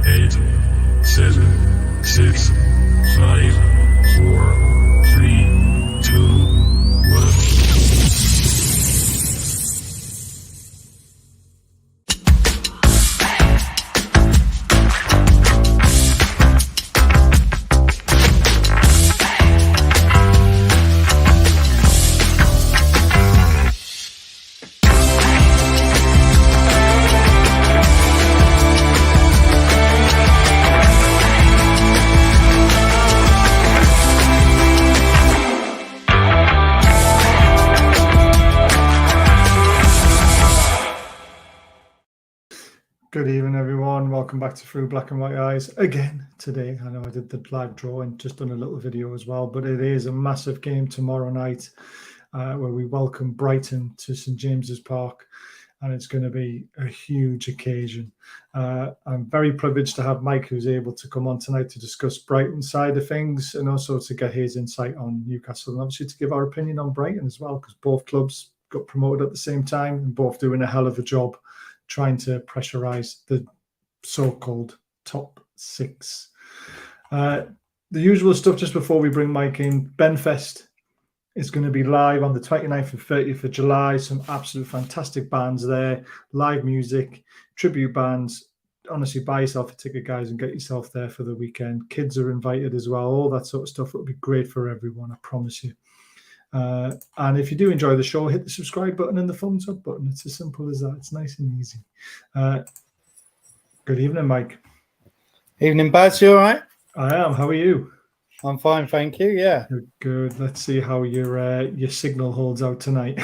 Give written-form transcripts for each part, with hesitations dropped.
8, 7, 6, 5, 4, 3, 2, 1. Good evening, everyone. Welcome back to Through Black and White Eyes again today. I know I did the live draw and just done a little video as well, but it is a massive game tomorrow night where we welcome Brighton to St.James's Park, and it's going to be a huge occasion. I'm very privileged to have Mike, who's able to come on tonight to discuss Brighton's side of things and also to get his insight on Newcastle and obviously to give our opinion on Brighton as well, because both clubs got promoted at the same time and both doing a hell of a job trying to pressurize the so-called top six. The usual stuff just before we bring Mike in. Benfest is going to be live on the 29th and 30th of July. Some absolute fantastic bands there, live music, tribute bands. Honestly, buy yourself a ticket, guys, and get yourself there for the weekend. Kids are invited as well. All that sort of stuff. It'll be great for everyone, I promise you. And if you do enjoy the show, hit the subscribe button and the thumbs up button. It's as simple as that. It's nice and easy. Good evening, Mike. Evening, Baz. You all right? I am. How are you? I'm fine, thank you. Yeah. Good. Let's see how your signal holds out tonight.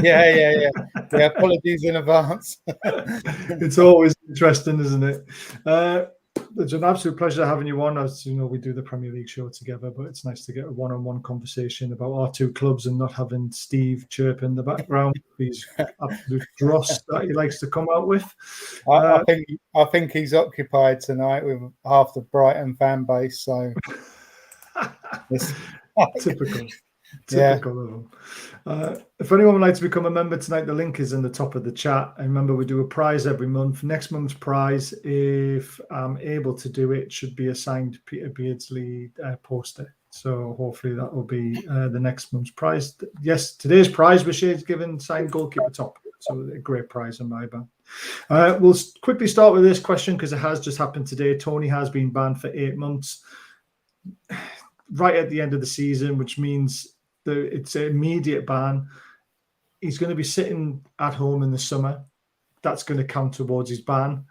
Yeah. Apologies in advance. It's always interesting, isn't it? It's an absolute pleasure having you on. As you know, we do the Premier League show together, but it's nice to get a one-on-one conversation about our two clubs and not having Steve chirp in the background. These absolute dross that he likes to come out with. I think he's occupied tonight with half the Brighton fan base. So typical of them. If anyone would like to become a member tonight, the link is in the top of the chat. And remember, we do a prize every month. Next month's prize, if I'm able to do it, should be a signed Peter Beardsley poster. So hopefully that will be the next month's prize. Yes, today's prize was given signed goalkeeper top. So a great prize in my band. We'll quickly start with this question because it has just happened today. Tony has been banned for 8 months. Right at the end of the season, which means it's an immediate ban. He's going to be sitting at home in the summer. That's going to count towards his ban.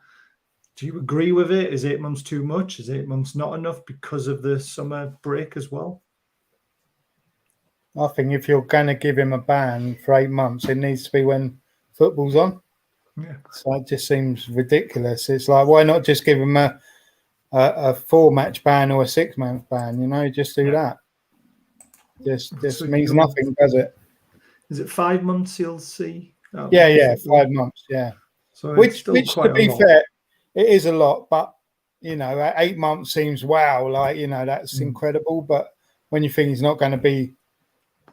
Do you agree with it? Is 8 months too much? Is 8 months not enough because of the summer break as well? I think if you're going to give him a ban for 8 months, it needs to be when football's on. Yeah. So it just seems ridiculous. It's like, why not just give him a 4-match ban or a 6-month ban? You know, just do that. Just means nothing, does it? Is it 5 months he'll see? Oh, yeah, 5 months, yeah. So which to be fair, it is a lot, but you know, 8 months seems wow, like, you know, that's incredible. But when you think he's not going to be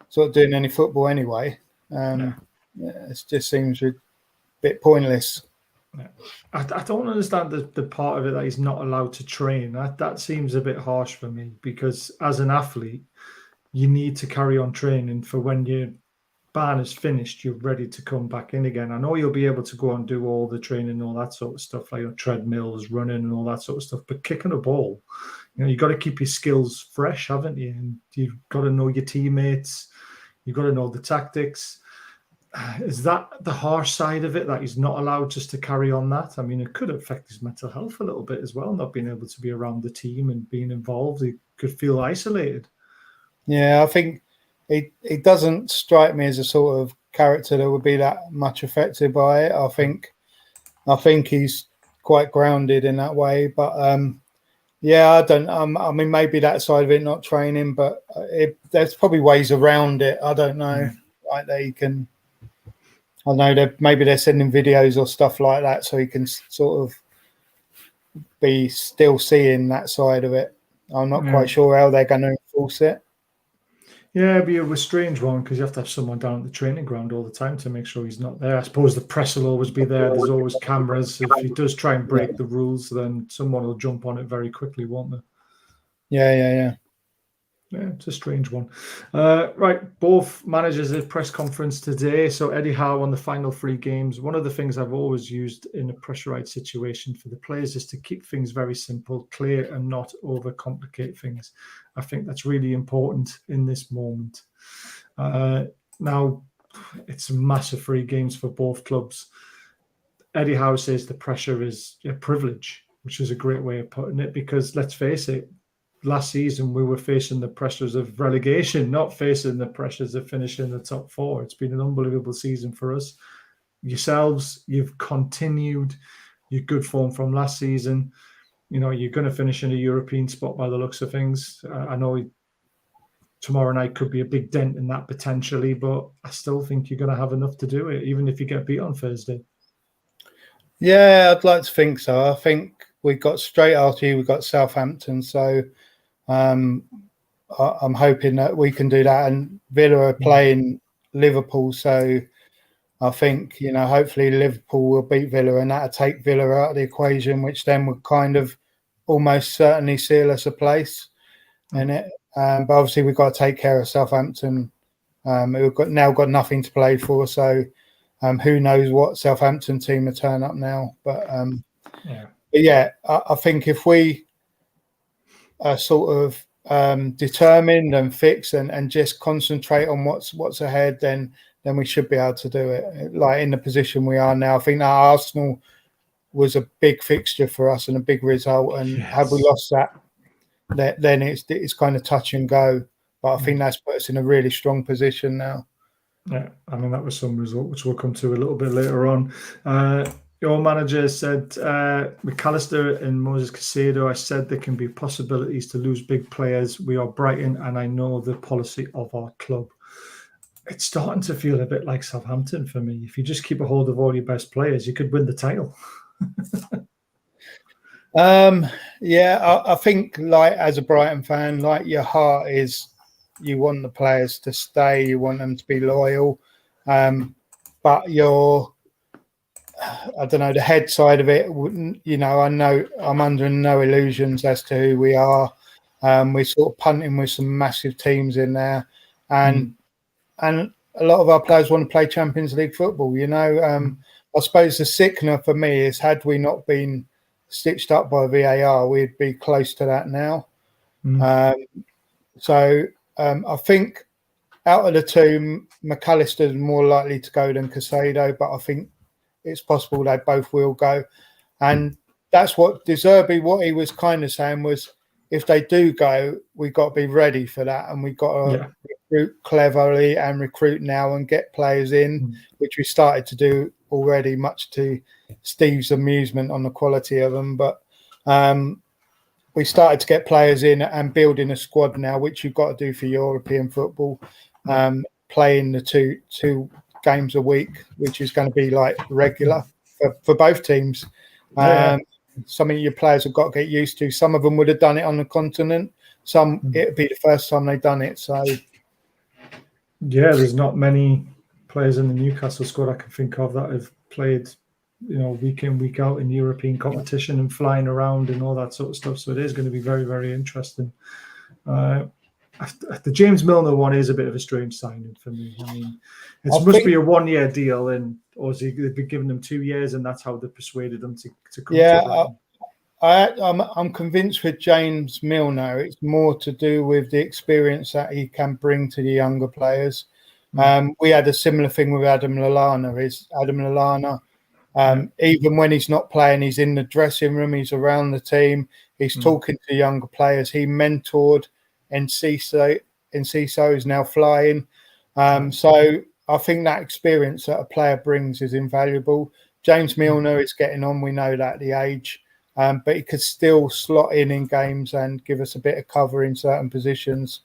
sort of doing any football anyway, it just seems a bit pointless. Yeah. I don't understand the part of it that he's not allowed to train. That seems a bit harsh for me, because as an athlete, you need to carry on training for when your ban is finished, you're ready to come back in again. I know you'll be able to go and do all the training and all that sort of stuff, like treadmills, running and all that sort of stuff, but kicking a ball, you know, you've got to keep your skills fresh, haven't you? And you've got to know your teammates. You've got to know the tactics. Is that the harsh side of it, that he's not allowed just to carry on that? I mean, it could affect his mental health a little bit as well, not being able to be around the team and being involved. He could feel isolated. Yeah, I think he doesn't strike me as a sort of character that would be that much affected by it. I think he's quite grounded in that way. But I don't. I mean, maybe that side of it, not training, but there's probably ways around it. I don't know. Like they can. I know that maybe they're sending videos or stuff like that, so he can sort of be still seeing that side of it. I'm not quite sure how they're going to enforce it. Yeah, it'd be a strange one because you have to have someone down at the training ground all the time to make sure he's not there. I suppose the press will always be there. There's always cameras. If he does try and break the rules, then someone will jump on it very quickly, won't they? Yeah. Yeah, it's a strange one. Right, both managers at press conference today. So Eddie Howe on the final 3 games. One of the things I've always used in a pressurized situation for the players is to keep things very simple, clear, and not overcomplicate things. I think that's really important in this moment. Now, it's massive 3 games for both clubs. Eddie Howe says the pressure is a privilege, which is a great way of putting it, because let's face it, last season we were facing the pressures of relegation, not facing the pressures of finishing in the top 4. It's been an unbelievable season for us. Yourselves, you've continued your good form from last season. You know, you're going to finish in a European spot by the looks of things. I know tomorrow night could be a big dent in that potentially, but I still think you're going to have enough to do it, even if you get beat on Thursday. Yeah, I'd like to think so. I think we got straight after you, we got Southampton. So I'm hoping that we can do that. And Villa are playing Liverpool. So I think, hopefully Liverpool will beat Villa and that'll take Villa out of the equation, which then would kind of almost certainly seal us a place in it. But obviously we've got to take care of Southampton. We've now got nothing to play for. So who knows what Southampton team will turn up now. But I think if we are sort of determined and fixed and just concentrate on what's ahead, then we should be able to do it. Like in the position we are now, I think that Arsenal was a big fixture for us and a big result. And had we lost that, then it's kind of touch and go. But I think that's put us in a really strong position now. Yeah, I mean, that was some result, which we'll come to a little bit later on. Your manager said, McAllister and Moses Caicedo, I said there can be possibilities to lose big players. We are Brighton, and I know the policy of our club. It's starting to feel a bit like Southampton for me. If you just keep a hold of all your best players, you could win the title. I think, like, as a Brighton fan, like, your heart is, you want the players to stay, you want them to be loyal, but I don't know, the head side of it, I know I'm under no illusions as to who we are. We're sort of punting with some massive teams in there, and a lot of our players want to play Champions League football. I suppose the sickener for me is, had we not been stitched up by VAR, we'd be close to that now. I think out of the two, McAllister is more likely to go than Caicedo, but I think it's possible they both will go. And that's what De Zerbi, what he was kind of saying was, if they do go, we've got to be ready for that. And we've got to recruit cleverly and recruit now and get players in, which we started to do already, much to Steve's amusement on the quality of them. But we started to get players in and building a squad now, which you've got to do for European football, playing the two games a week, which is going to be like regular for both teams. Something your players have got to get used to. Some of them would have done it on the continent. Some, it'd be the first time they've done it. So, there's not many players in the Newcastle squad I can think of that have played, week in, week out in European competition and flying around and all that sort of stuff. So it is going to be very, very interesting. The James Milner one is a bit of a strange signing for me. I mean, it must be a 1-year deal, or they've been giving them 2 years, and that's how they persuaded them to come. I'm convinced with James Milner, it's more to do with the experience that he can bring to the younger players. We had a similar thing with Adam Lallana. Even when he's not playing, he's in the dressing room, he's around the team, he's talking to younger players. He mentored Enciso is now flying. So I think that experience that a player brings is invaluable. James Milner is getting on, we know that, the age, but he could still slot in games and give us a bit of cover in certain positions.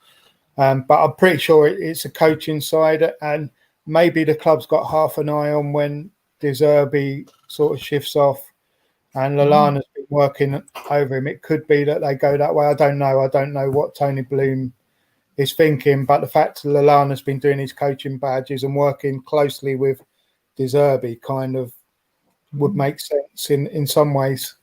But I'm pretty sure it's a coaching side, and maybe the club's got half an eye on when De Zerbi sort of shifts off and Lallana's been working over him. It could be that they go that way. I don't know. I don't know what Tony Bloom his thinking. But the fact that Lallana's been doing his coaching badges and working closely with De Zerbi kind of would make sense in some ways.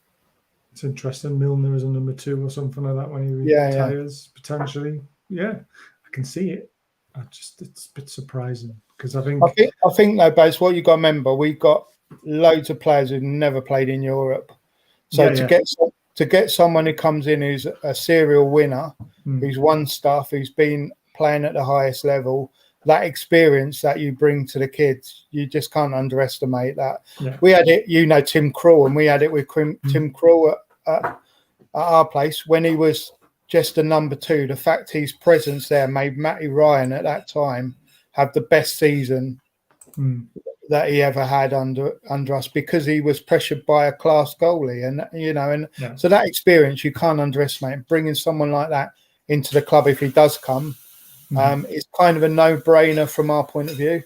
It's interesting. Milner is a number 2 or something like that when he retires, potentially. Yeah, I can see it. It's a bit surprising because I think though, Baz, what you got to remember, we've got loads of players who've never played in Europe. So to get someone who comes in who's a serial winner, who's won stuff, who's been playing at the highest level, that experience that you bring to the kids, you just can't underestimate that. Yeah. We had it, Tim Krul, and we had it with Tim Krul at our place when he was just a number 2. The fact his presence there made Matty Ryan at that time have the best season that he ever had under us, because he was pressured by a class goalie, and so that experience you can't underestimate. Bringing someone like that into the club, if he does come, is kind of a no-brainer from our point of view.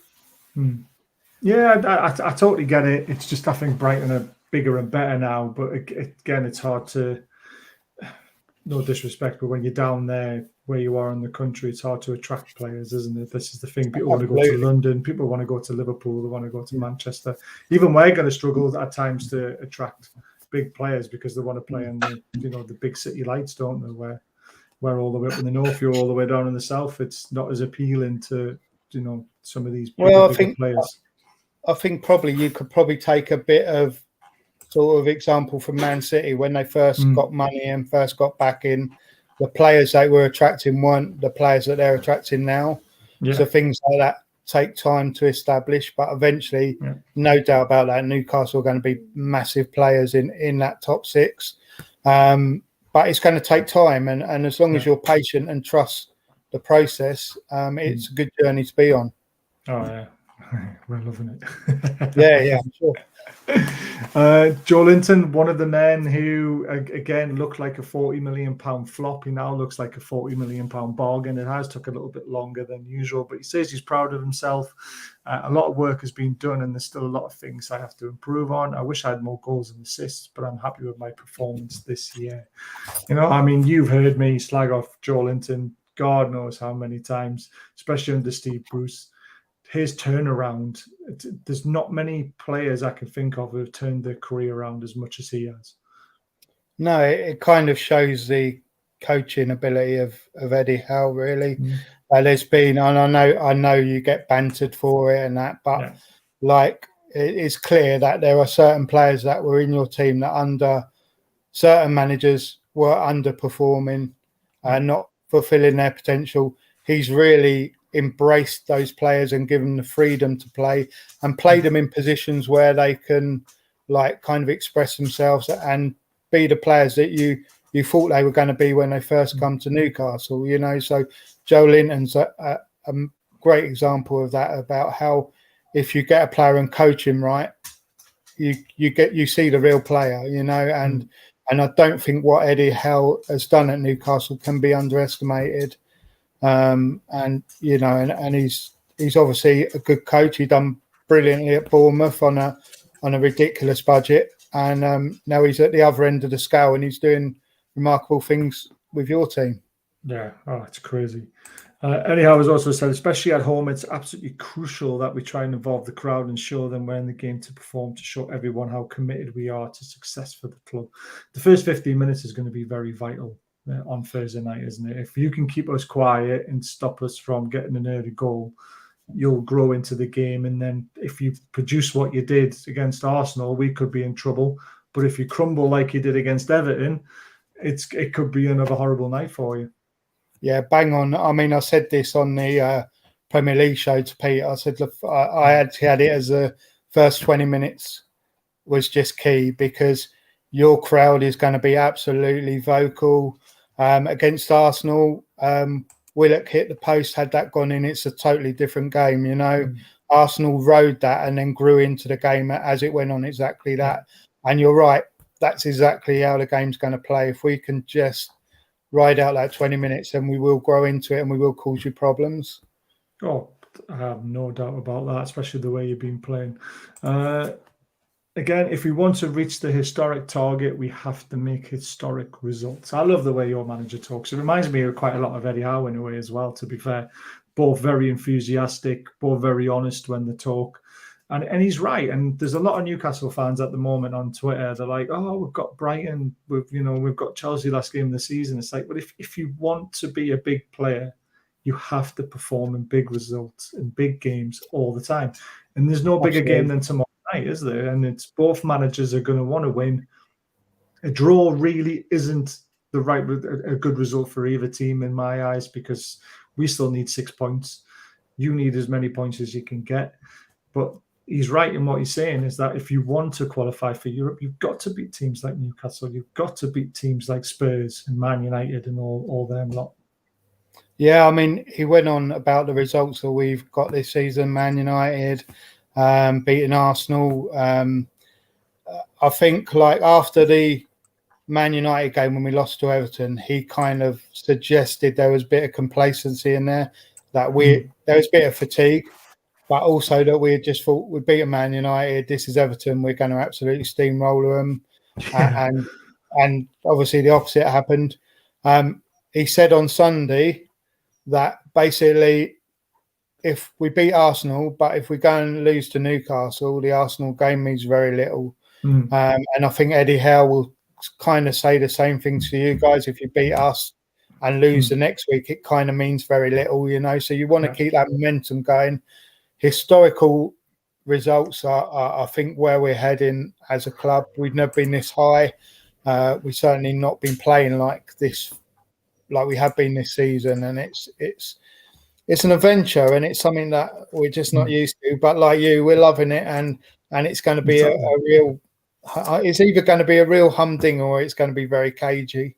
Yeah, I totally get it. It's just I think Brighton are bigger and better now, but again, it's hard to. No disrespect, but when you're down there where you are in the country, it's hard to attract players, isn't it? This is the thing. People want to go to London. People want to go to Liverpool. They want to go to Manchester. Even we're going to struggle at times to attract big players because they want to play in the big city lights, don't they? Where all the way up in the north, you're all the way down in the south. It's not as appealing to some of these bigger players. I think probably you could probably take a bit of sort of example from Man City when they first got money and first got back in. The players they were attracting weren't the players that they're attracting now. Yeah. So things like that take time to establish, but eventually, no doubt about that, Newcastle are going to be massive players in that top 6. But it's going to take time, and as long as you're patient and trust the process, it's a good journey to be on. Oh yeah, we're loving it. yeah, I'm sure. Joe Linton, one of the men who again looked like a £40 million flop, he now looks like a £40 million bargain. It has took a little bit longer than usual, but he says he's proud of himself. A lot of work has been done, and there's still a lot of things I have to improve on. I wish I had more goals and assists, but I'm happy with my performance this year. You've heard me slag off Joe Linton God knows how many times, especially under Steve Bruce. His turnaround, there's not many players I can think of who have turned their career around as much as he has. No, it kind of shows the coaching ability of Eddie Howe, really. There's been, and I know you get bantered for it and that, but it's clear that there are certain players that were in your team that under certain managers were underperforming and not fulfilling their potential. He's really embraced those players and given them the freedom to play and play them in positions where they can kind of express themselves and be the players that you thought they were going to be when they first come to Newcastle, So Joe Linton's a great example of that, about how if you get a player and coach him right, you see the real player, and I don't think what Eddie Howe has done at Newcastle can be underestimated. And he's obviously a good coach. He done brilliantly at Bournemouth on a ridiculous budget, and now he's at the other end of the scale and he's doing remarkable things with your team. Yeah, it's crazy. Anyhow, as also said, especially at home, it's absolutely crucial that we try and involve the crowd and show them we're in the game to perform, to show everyone how committed we are to success for the club. The first 15 minutes is going to be very vital on Thursday night, isn't it? If you can keep us quiet and stop us from getting an early goal, you'll grow into the game. And then if you produce what you did against Arsenal, we could be in trouble. But if you crumble like you did against Everton, it could be another horrible night for you. Yeah, bang on. I said this on the Premier League show to Pete. I said, look, I had it as the first 20 minutes was just key, because your crowd is going to be absolutely vocal. Against Arsenal, Willock hit the post. Had that gone in, it's a totally different game, Arsenal rode that and then grew into the game as it went on, exactly that. And you're right, that's exactly how the game's going to play. If we can just ride out that 20 minutes, then we will grow into it and we will cause you problems. Oh, I have no doubt about that, especially the way you've been playing. again, if we want to reach the historic target, we have to make historic results. I love the way your manager talks. It reminds me of quite a lot of Eddie Howe in a way as well, to be fair. Both very enthusiastic, both very honest when they talk. And he's right. And there's a lot of Newcastle fans at the moment on Twitter. They're like, oh, we've got Brighton. We've got Chelsea last game of the season. It's like, but if you want to be a big player, you have to perform in big results, in big games all the time. And there's no bigger game than tomorrow night, is there? And it's both managers are going to want to win. A draw really isn't a good result for either team in my eyes, because we still need 6 points. You need as many points as you can get. But he's right in what he's saying, is that if you want to qualify for Europe, you've got to beat teams like Newcastle. You've got to beat teams like Spurs and Man United and all them lot. Yeah, I mean, he went on about the results that we've got this season. Man United beating Arsenal. I think like after the Man United game when we lost to Everton, he kind of suggested there was a bit of complacency in there, that there was a bit of fatigue, but also that we had just thought we'd beat Man United. This is Everton. We're going to absolutely steamroller them. Yeah. And obviously the opposite happened. He said on Sunday that basically if we beat Arsenal, but if we go and lose to Newcastle, the Arsenal game means very little. And I think Eddie Howe will kind of say the same thing to you guys. If you beat us and lose the next week, it kind of means very little, so you want to keep that momentum going. Historical results are, I think, where we're heading as a club. We've never been this high. We've certainly not been playing like this, like we have been this season, and it's an adventure, and it's something that we're just not used to. But like you, we're loving it, and it's going to be a real. It's either going to be a real humding or it's going to be very cagey.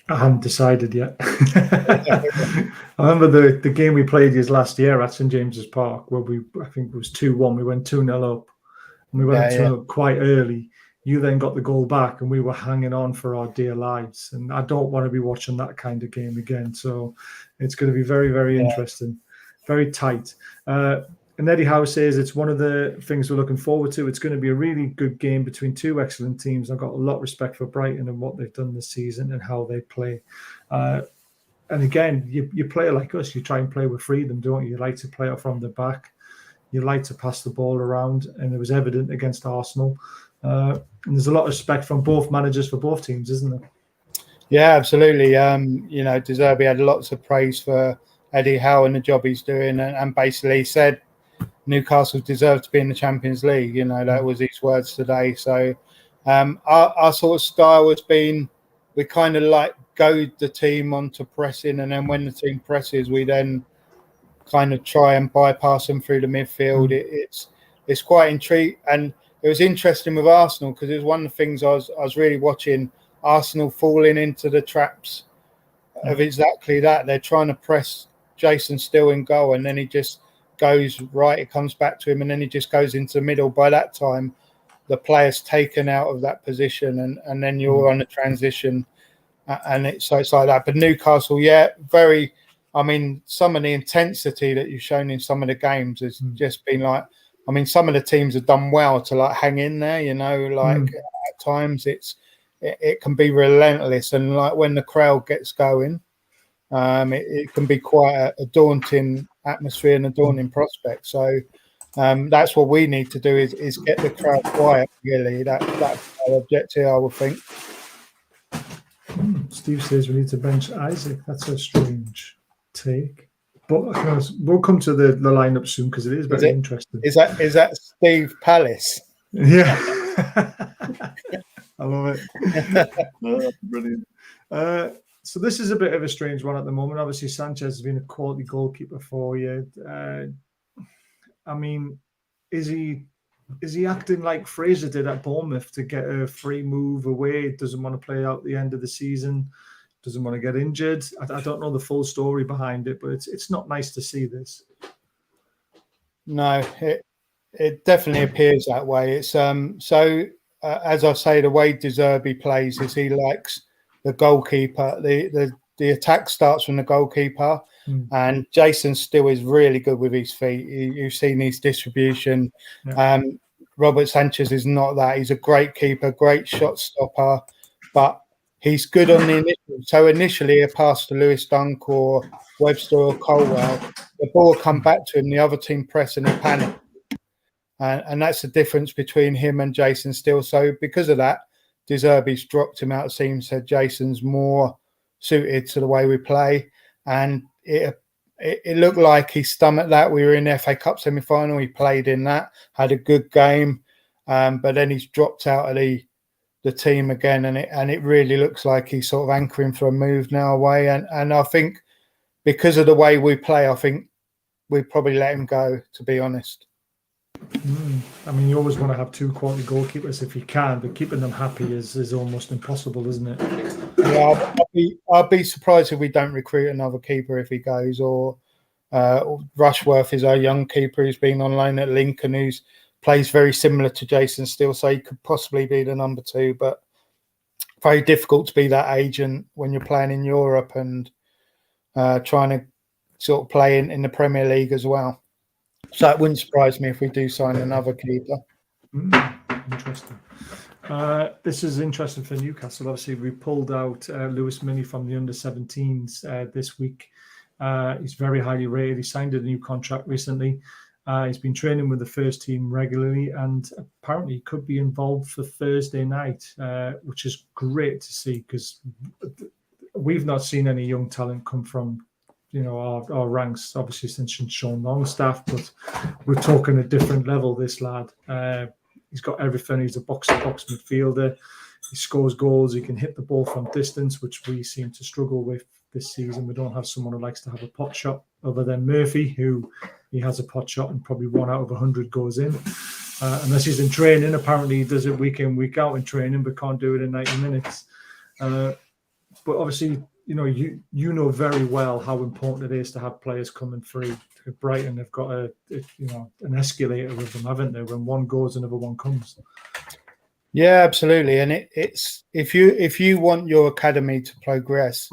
I haven't decided yet. I remember the game we played last year at St.James Park, where I think it was 2-1. We went 2-0 up, and we went 2-0 quite early. You then got the goal back, and we were hanging on for our dear lives. And I don't want to be watching that kind of game again. So it's going to be very, very interesting, very tight. And Eddie Howe says it's one of the things we're looking forward to. It's going to be a really good game between two excellent teams. I've got a lot of respect for Brighton and what they've done this season and how they play. And again, you play like us. You try and play with freedom, don't you? You like to play it from the back. You like to pass the ball around. And it was evident against Arsenal. And there's a lot of respect from both managers for both teams, isn't there? Yeah, absolutely. De Zerbi had lots of praise for Eddie Howe and the job he's doing, and basically said Newcastle deserved to be in the Champions League. That was his words today. So our sort of style has been, we kind of like goad the team onto pressing, and then when the team presses, we then kind of try and bypass them through the midfield. It's quite intriguing, and it was interesting with Arsenal because it was one of the things I was really watching Arsenal falling into the traps of exactly that. They're trying to press Jason Still in goal, and then he just goes right, it comes back to him, and then he just goes into the middle. By that time, the player's taken out of that position, and then you're on the transition, and it's like that. But Newcastle, very. I mean, some of the intensity that you've shown in some of the games has just been like. I mean, some of the teams have done well to like hang in there. At times it can be relentless, and like when the crowd gets going, it can be quite a daunting atmosphere and a daunting prospect. So that's what we need to do is get the crowd quiet. Really, that's our objective, I would think. Steve says we need to bench Isaac. That's a strange take, but we'll come to the lineup soon because it is very interesting. Is that Steve Palace? Yeah, I love it. Brilliant. So this is a bit of a strange one at the moment. Obviously, Sanchez has been a quality goalkeeper for you. I mean, is he acting like Fraser did at Bournemouth to get a free move away? Doesn't want to play out the end of the season. Doesn't want to get injured. I don't know the full story behind it, but it's not nice to see this. No, it definitely appears that way. It's as I say, the way De Zerbi plays is he likes the goalkeeper. The attack starts from the goalkeeper, and Jason Still is really good with his feet. You've seen his distribution. Robert Sanchez is not that. He's a great keeper, great shot stopper, but he's good on the initial. So initially, a pass to Lewis Dunk or Webster or Colwell, the ball come back to him, the other team press and he panic. And that's the difference between him and Jason Steele. So because of that, De Zerbi's dropped him out. It seems said Jason's more suited to the way we play. And it looked like he stomached that. We were in the FA Cup semi-final. He played in that, had a good game. But then he's dropped out of the team again. And it really looks like he's sort of anchoring for a move now away. And I think because of the way we play, I think we'd probably let him go, to be honest. I mean, you always want to have 2 quality goalkeepers if you can, but keeping them happy is almost impossible, isn't it? Yeah, I'd be surprised if we don't recruit another keeper if he goes. Or Rushworth is our young keeper who's been on loan at Lincoln, who plays very similar to Jason Steele, so he could possibly be the number 2. But very difficult to be that agent when you're playing in Europe and trying to sort of play in the Premier League as well. So it wouldn't surprise me if we do sign another keeper. Interesting. This is interesting for Newcastle. Obviously, we pulled out Lewis Mini from the under-17s this week. He's very highly rated. He signed a new contract recently. He's been training with the first team regularly, and apparently he could be involved for Thursday night, which is great to see because we've not seen any young talent come from our ranks, obviously, since Sean Longstaff, but we're talking a different level, this lad. He's got everything. He's a box-to-box midfielder. He scores goals. He can hit the ball from distance, which we seem to struggle with this season. We don't have someone who likes to have a pot shot other than Murphy, who he has a pot shot and probably 1 out of 100 goes in. Unless he's in training. Apparently he does it week in, week out in training, but can't do it in 90 minutes. But obviously, you know very well how important it is to have players coming through. Brighton have got an escalator with them, haven't they? When one goes, another one comes. Yeah, absolutely. And it's if you want your academy to progress,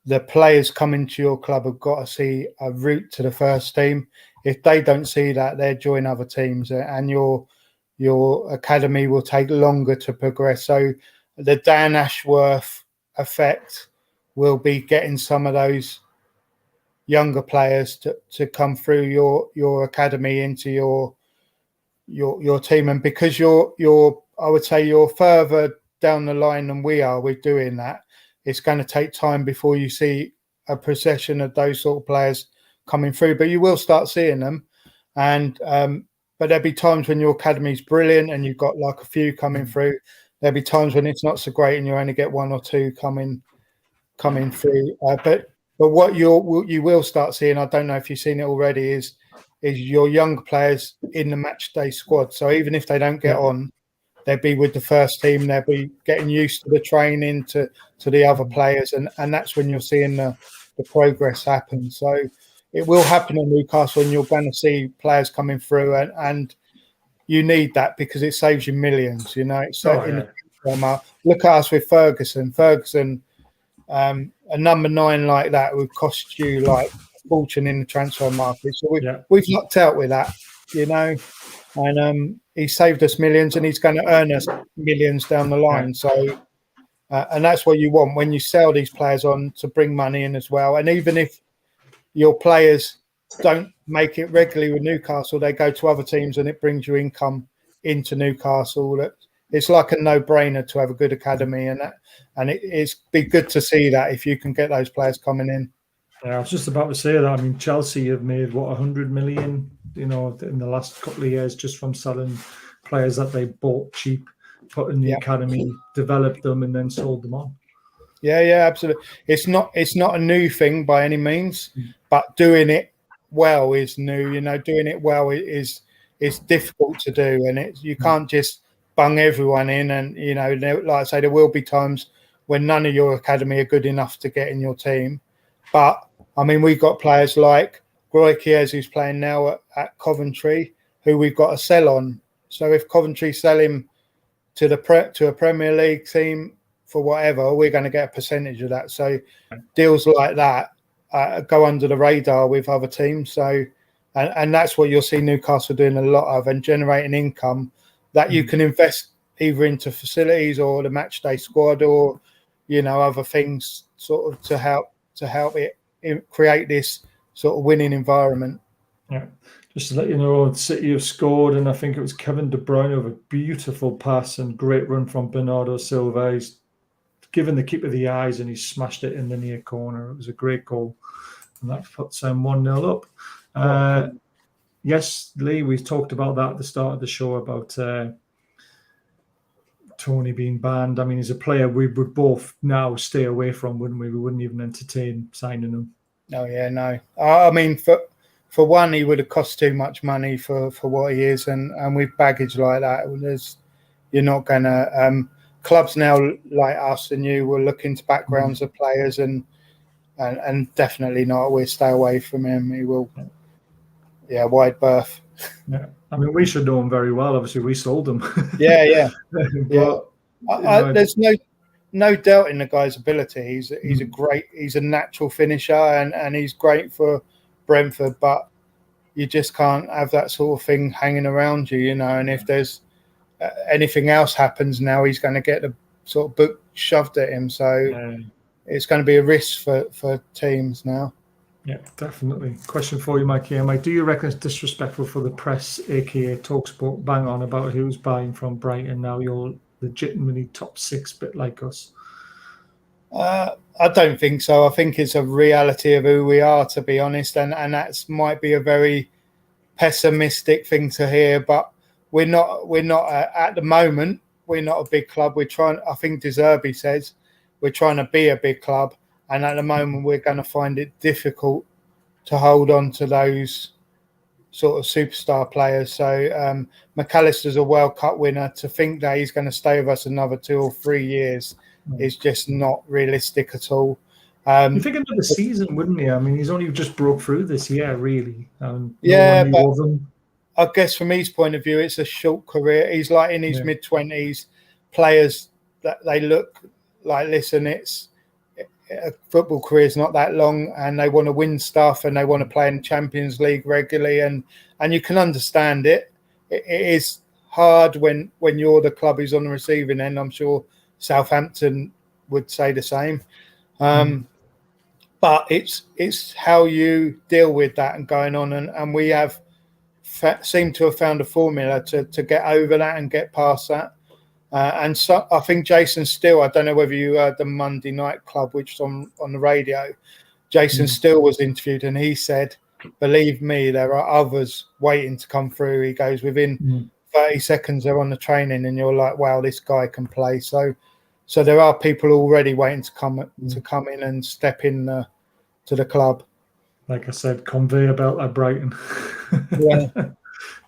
the players coming to your club have got to see a route to the first team. If they don't see that, they'll join other teams, and your academy will take longer to progress. So the Dan Ashworth effect will be getting some of those younger players to come through your academy into your team. And because I would say you're further down the line than we are with doing that, it's going to take time before you see a procession of those sort of players coming through. But you will start seeing them. And but there'll be times when your academy's brilliant and you've got like a few coming through. There'll be times when it's not so great and you only get 1 or 2 coming through. But what you will start seeing, I don't know if you've seen it already, is your young players in the match day squad. So even if they don't get on, they'll be with the first team. They'll be getting used to the training, to the other players, and that's when you're seeing the progress happen. So it will happen in Newcastle, and you're going to see players coming through, and you need that because it saves you millions. It's look at us with Ferguson. A number 9 like that would cost you like a fortune in the transfer market. So we've lucked out with that, and he saved us millions, and he's going to earn us millions down the line. So, and that's what you want when you sell these players on, to bring money in as well. And even if your players don't make it regularly with Newcastle, they go to other teams, and it brings you income into Newcastle. It's like a no-brainer to have a good academy, and it's be good to see that if you can get those players coming in. Yeah, I was just about to say that. I mean, Chelsea have made 100 million, in the last couple of years just from selling players that they bought cheap, put in the academy, developed them, and then sold them on. Yeah, absolutely. It's not a new thing by any means, but doing it well is new. Doing it well is difficult to do, and you can't just bung everyone in. And like I say, there will be times when none of your academy are good enough to get in your team. But I mean, we've got players like Roy Chiesa, who's playing now at Coventry, who we've got to sell on. So if Coventry sell him to a Premier League team for whatever, we're going to get a percentage of that. So deals like that go under the radar with other teams. So and that's what you'll see Newcastle doing a lot of, and generating income. that you can invest either into facilities or the match day squad or, other things sort of to help it create this sort of winning environment. Yeah. Just to let you know, City have scored, and I think it was Kevin De Bruyne with a beautiful pass and great run from Bernardo Silva. He's given the keeper the eyes and he smashed it in the near corner. It was a great goal, and that puts them 1-0 up. Yes, Lee, we talked about that at the start of the show about Tony being banned. I mean, he's a player we would both now stay away from, wouldn't we? We wouldn't even entertain signing him. Oh, yeah, no. I mean, for one, he would have cost too much money for what he is, and with baggage like that, you're not going to. Clubs now like us and you will look into backgrounds of players and definitely not. We'll stay away from him. He will, wide berth. Yeah, I mean, we should know him very well. Obviously, we sold him. Yeah. But, there's no doubt in the guy's ability. He's a natural finisher and he's great for Brentford, but you just can't have that sort of thing hanging around you, and if there's anything else happens now, he's going to get the sort of book shoved at him. So it's going to be a risk for teams now. Yeah, definitely. Question for you, Mike. Do you reckon it's disrespectful for the press, aka TalkSport, bang on about who's buying from Brighton? Now you're legitimately top 6, bit like us. I don't think so. I think it's a reality of who we are, to be honest, and that might be a very pessimistic thing to hear, but we're not at the moment. We're not a big club. We're trying. I think De Zerbi says we're trying to be a big club, and at the moment we're going to find it difficult to hold on to those sort of superstar players. So McAllister's a World Cup winner. To think that he's going to stay with us another 2 or 3 years is just not realistic at all. You think another season, wouldn't he? I mean, he's only just broke through this year, really. But I guess from his point of view, it's a short career. He's like in his mid-20s. Players that they look like, listen, it's a football career is not that long, and they want to win stuff and they want to play in Champions League regularly, and you can understand it. It is hard when you're the club who's on the receiving end. I'm sure Southampton would say the same. But it's how you deal with that and going on, and we have seem to have found a formula to get over that and get past that. And so I think Jason Steele, I don't know whether you heard the Monday Night Club, which is on the radio. Jason Steele was interviewed and he said, believe me, there are others waiting to come through. He goes, within 30 seconds they're on the training and you're like, wow, this guy can play. So there are people already waiting to come in and step in to the club. Like I said, conveyor belt at Brighton. Yeah,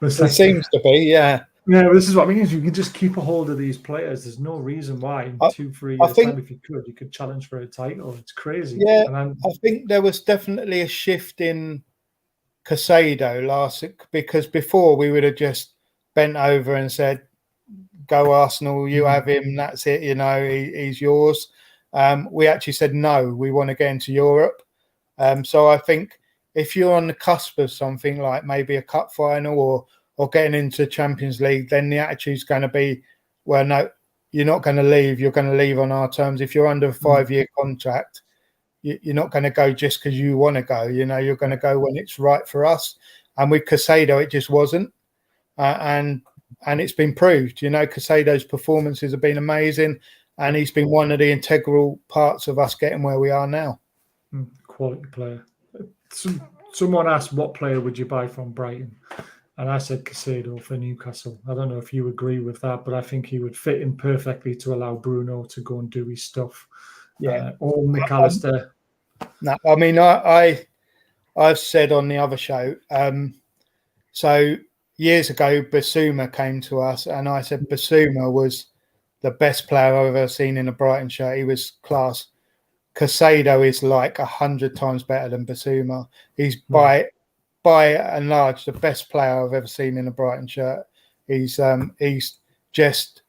it seems to be. Yeah, this is what I mean. Is you can just keep a hold of these players. There's no reason why in 2-3 years' time, if you could challenge for a title. It's crazy. Yeah, I think there was definitely a shift in Caicedo because before we would have just bent over and said, "Go Arsenal, you have him. That's it. He's yours." We actually said no. We want to get into Europe. So I think if you're on the cusp of something like maybe a cup final or getting into Champions League, then the attitude's going to be, well, no, you're not going to leave. You're going to leave on our terms. If you're under a 5-year contract, you're not going to go just because you want to go. You're going to go when it's right for us. And with Caicedo, it just wasn't. And it's been proved. Caicedo's performances have been amazing, and he's been one of the integral parts of us getting where we are now. Quality player. Someone asked, what player would you buy from Brighton? And I said Caicedo for Newcastle. I don't know if you agree with that, but I think he would fit in perfectly to allow Bruno to go and do his stuff. Yeah. Or McAllister. No, I mean, I've said on the other show, so years ago, Basuma came to us, and I said Basuma was the best player I've ever seen in a Brighton shirt. He was class. Caicedo is like 100 times better than Basuma. He's by and large the best player I've ever seen in a Brighton shirt. He's just,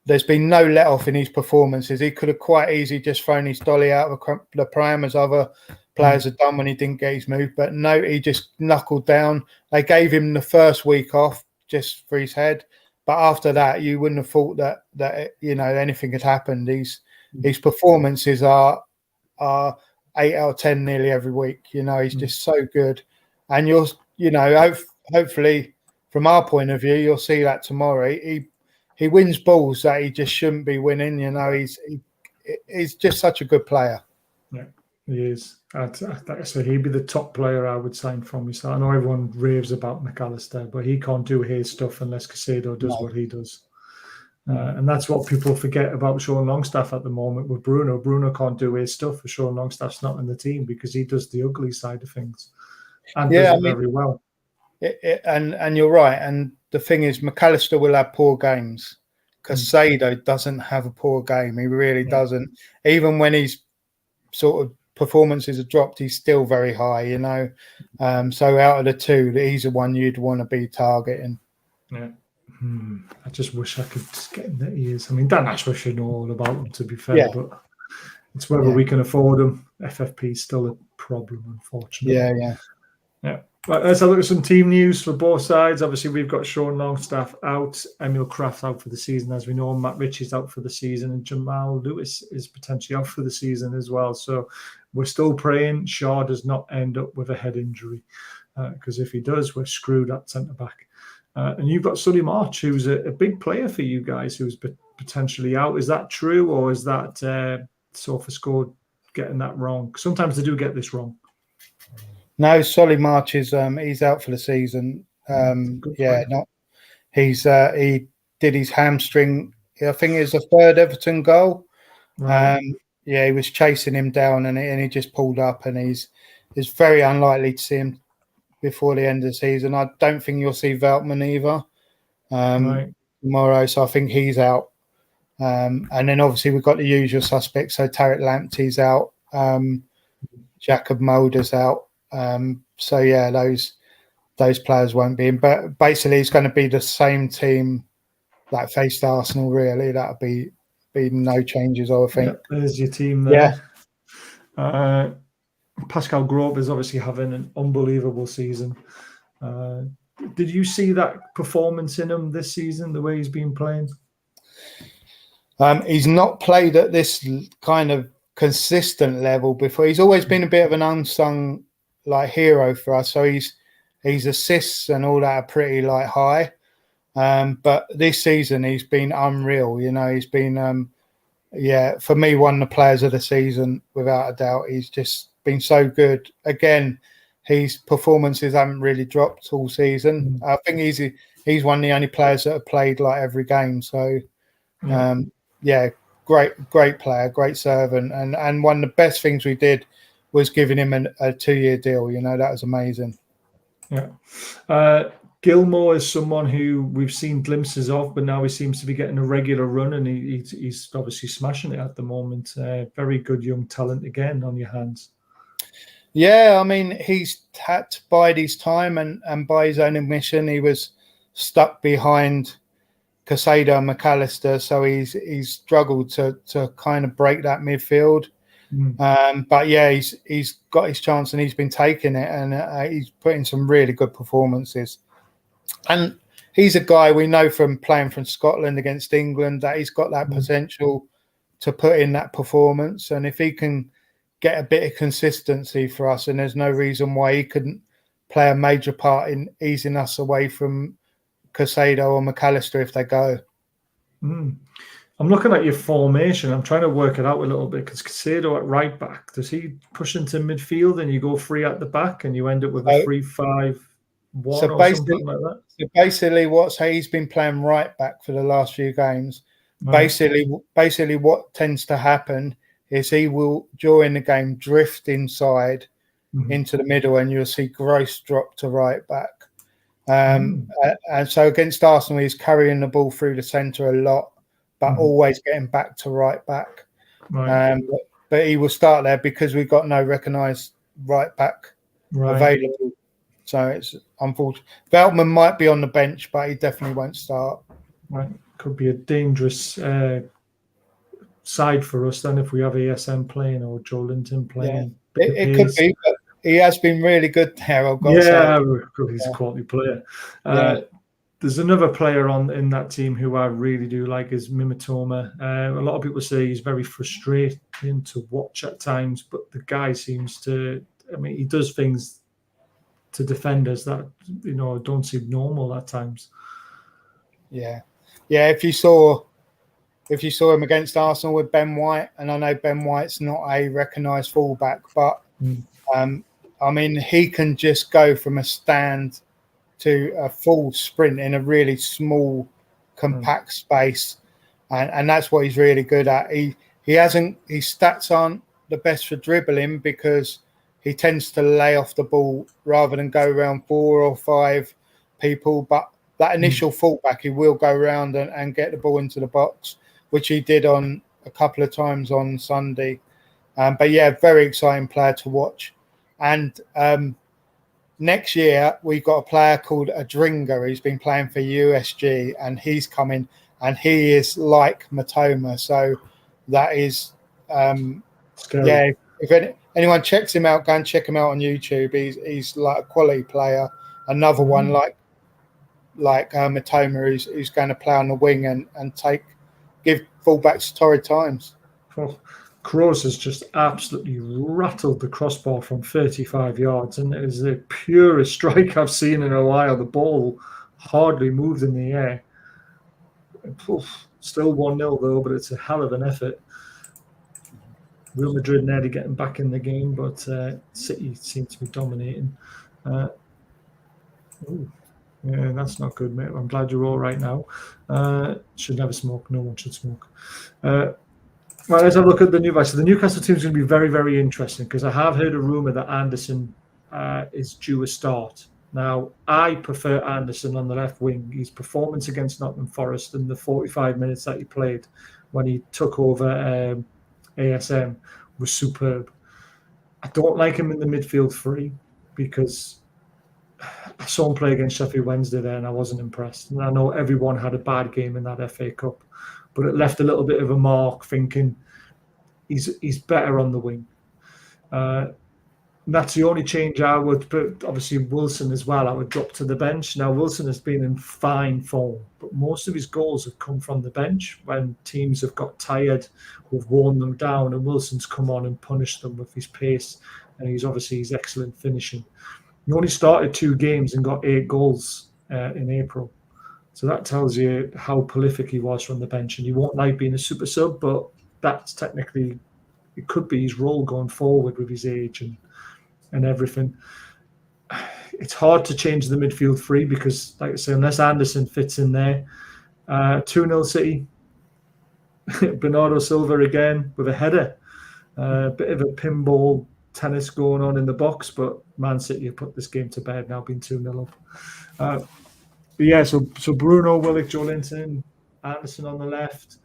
there's been no let off in his performances. He could have quite easily just thrown his dolly out of the pram as other players had done when he didn't get his move. But no, he just knuckled down. They gave him the first week off just for his head, but after that, you wouldn't have thought that anything had happened. His performances are 8 out of 10 nearly every week. He's just so good, and hopefully from our point of view, you'll see that tomorrow. He wins balls that he just shouldn't be winning. He's just such a good player. Yeah, he is. So he'd be the top player I would sign from me. So I know everyone raves about McAllister, but he can't do his stuff unless Caicedo does what he does. And that's what people forget about Sean Longstaff at the moment with Bruno. Bruno can't do his stuff, for Sean Longstaff's not in the team because he does the ugly side of things and does it very well. And you're right. And the thing is, McAllister will have poor games. Caicedo doesn't have a poor game. He really doesn't. Even when he's sort of performances are dropped, he's still very high, So out of the two, he's the one you'd want to be targeting. Yeah. I just wish I could just get in the ears. I mean, Dan Ashworth should know all about them, to be fair, but it's whether we can afford them. FFP is still a problem, unfortunately. Yeah. Right, let's have a look at some team news for both sides. Obviously, we've got Sean Longstaff out, Emil Kraft out for the season, as we know. Matt Ritchie's out for the season, and Jamal Lewis is potentially out for the season as well. So we're still praying Shaw does not end up with a head injury, because if he does, we're screwed at centre-back. And you've got Sully March, who's a big player for you guys, who's potentially out. Is that true, or is that SofaScore getting that wrong? Sometimes they do get this wrong. No, Solly March is he's out for the season. He did his hamstring. I think it was the third Everton goal. Right. He was chasing him down, and he just pulled up, and it's very unlikely to see him before the end of the season. I don't think you'll see Veltman either tomorrow, so I think he's out. And then obviously we've got the usual suspects. So Tariq Lamptey's out, Jacob Mulder's out. Those players won't be in. But basically, it's going to be the same team that faced Arsenal. Really, that'll be no changes, I think. Yep, there's your team there. Yeah. Pascal Grope is obviously having an unbelievable season. Did you see that performance in him this season, the way he's been playing? He's not played at this kind of consistent level before. He's always been a bit of an unsung hero for us. So his assists and all that are pretty high. But this season he's been unreal. He's been for me one of the players of the season without a doubt. He's just been so good. Again, his performances haven't really dropped all season. I think he's one of the only players that have played every game. So great player, great servant, and one of the best things we did was giving him a 2-year deal. That was amazing. Yeah. Gilmore is someone who we've seen glimpses of, but now he seems to be getting a regular run, and he's obviously smashing it at the moment. Very good young talent again on your hands. Yeah, I mean, he's had to bide his time, and by his own admission, he was stuck behind Caicedo and McAllister, so he's struggled to kind of break that midfield. But he's got his chance, and he's been taking it, and he's putting some really good performances. And he's a guy we know from playing from Scotland against England that he's got that potential to put in that performance. And if he can get a bit of consistency for us, and there's no reason why he couldn't play a major part in easing us away from Caicedo or McAllister if they go. I'm looking at your formation. I'm trying to work it out a little bit, because Caicedo at right back, does he push into midfield and you go free at the back and you end up with a 3-5-1 or something like that? So basically, he's been playing right back for the last few games. Right. Basically, what tends to happen is he will, during the game, drift inside into the middle, and you'll see Gross drop to right back. And so against Arsenal, he's carrying the ball through the centre a lot, but always getting back to right back. Right. But he will start there because we've got no recognised right back available. So it's unfortunate. Veltman might be on the bench, but he definitely won't start. Right. Could be a dangerous side for us then if we have ESM playing or Joe Linton playing. Yeah. It could be, but he has been really good there. He's a quality player. There's another player in that team who I really do like is Mimitoma. A lot of people say he's very frustrating to watch at times, but the guy seems to. I mean, he does things to defenders that don't seem normal at times. Yeah. If you saw him against Arsenal with Ben White, and I know Ben White's not a recognised fullback, but I mean, he can just go from a stand to a full sprint in a really small, compact space, and that's what he's really good at. His stats aren't the best for dribbling because he tends to lay off the ball rather than go around 4 or 5 people. But that initial fullback, he will go around and get the ball into the box, which he did on a couple of times on Sunday. But yeah, very exciting player to watch. And next year, we've got a player called Adringa. He's been playing for USG, and he's coming, and he is like Matoma. So that is, Scary. if anyone checks him out, go and check him out on YouTube. He's like a quality player. Another one like Matoma who's going to play on the wing and give fullbacks torrid times. Well, Kroos has just absolutely rattled the crossbar from 35 yards, and it is the purest strike I've seen in a while. The ball hardly moved in the air. Still 1-0 though, but it's a hell of an effort. Real Madrid nearly getting back in the game, but City seem to be dominating. Yeah, that's not good, mate. I'm glad you're all right now. Should never smoke. No one should smoke. Well, let's have a look at the Newcastle. The Newcastle team is going to be very, very interesting because I have heard a rumour that Anderson is due a start. Now, I prefer Anderson on the left wing. His performance against Nottingham Forest in the 45 minutes that he played when he took over ASM was superb. I don't like him in the midfield three because I saw him play against Sheffield Wednesday there and I wasn't impressed. And I know everyone had a bad game in that FA Cup, but it left a little bit of a mark thinking he's better on the wing. That's the only change I would put. Obviously, Wilson as well, I would drop to the bench. Now, Wilson has been in fine form, but most of his goals have come from the bench when teams have got tired, who've worn them down, and Wilson's come on and punished them with his pace, and he's excellent finishing. He only started 2 games and got 8 goals in April. So that tells you how prolific he was from the bench. And he won't like being a super sub, but that's technically, it could be his role going forward with his age and everything. It's hard to change the midfield three because, like I say, unless Anderson fits in there. 2-0 City. Bernardo Silva again with a header. Bit of a pinball tennis going on in the box, but Man City have put this game to bed now, being 2-0 up. Yeah, so Bruno, Willock, Joelinton, Anderson on the left.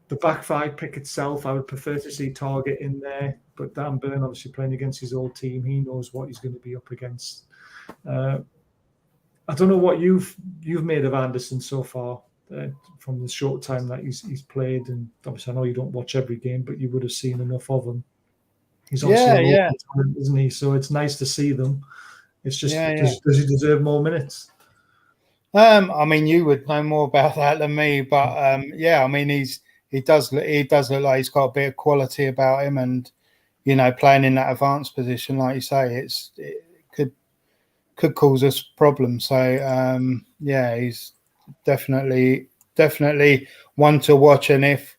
The back five pick itself, I would prefer to see Target in there, but Dan Burn obviously playing against his old team, he knows what he's going to be up against. I don't know what you've made of Anderson so far from the short time that he's played, and obviously I know you don't watch every game, but you would have seen enough of him. He's obviously talent, isn't he? So it's nice to see them. It's just does he deserve more minutes? I mean, you would know more about that than me, but I mean, he does look like he's got a bit of quality about him, and playing in that advanced position, like you say, it could cause us problems. So he's definitely one to watch, and if